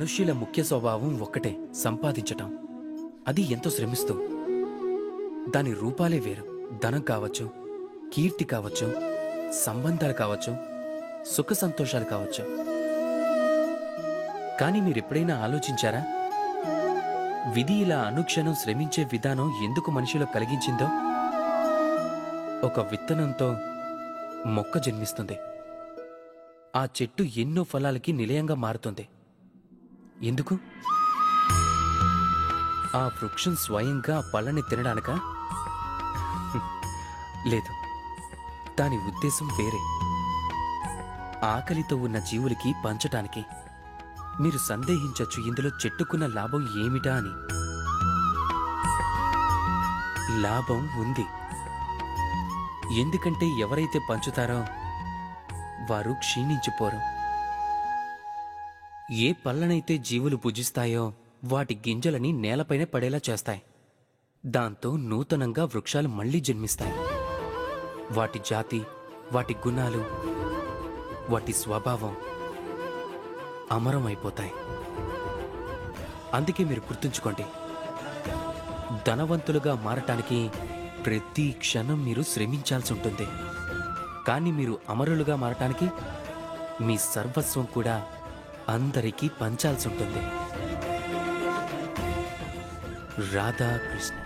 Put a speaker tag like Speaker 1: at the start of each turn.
Speaker 1: మనుష్యుల ముఖ్య స్వభావం ఒక్కటే, సంపాదించటం. అది ఎంతో శ్రమిస్తూ. దాని రూపాలే వేరు. ధనం కావచ్చు, కీర్తి కావచ్చు, సంబంధాలు కావచ్చు, సుఖ సంతోషాలు కావచ్చు. కానీ మీరెప్పుడైనా ఆలోచించారా, విధి ఇలా అనుక్షణం శ్రమించే విధానం ఎందుకు మనిషిలో కలిగించిందో? ఒక విత్తనంతో మొక్క జన్మిస్తుంది. ఆ చెట్టు ఎన్నో ఫలాలకి నిలయంగా మారుతుంది. ఎందుకు? ఆ వృక్షం స్వయంగా ఆ పళ్ళని తినడానికా? లేదు, దాని ఉద్దేశం వేరే. ఆకలితో ఉన్న జీవులకి పంచటానికి. మీరు సందేహించొచ్చు ఇందులో చెట్టుకున్న లాభం ఏమిటా అని. లాభం ఉంది. ఎందుకంటే ఎవరైతే పంచుతారో వారు క్షీణించిపోరు. ఏ పళ్ళనైతే జీవులు భుజిస్తాయో వాటి గింజలని నేలపైన పడేలా చేస్తాయి. దాంతో నూతనంగా వృక్షాలు మళ్లీ జన్మిస్తాయి. వాటి జాతి, వాటి గుణాలు, వాటి స్వభావం అమరం అయిపోతాయి. అందుకే మీరు గుర్తుంచుకోండి, ధనవంతులుగా మారటానికి ప్రతి క్షణం మీరు శ్రమించాల్సి ఉంటుంది. కానీ మీరు అమరులుగా మారటానికి మీ సర్వస్వం కూడా అందరికీ పంచాల్సి ఉంటుంది. రాధాకృష్ణ.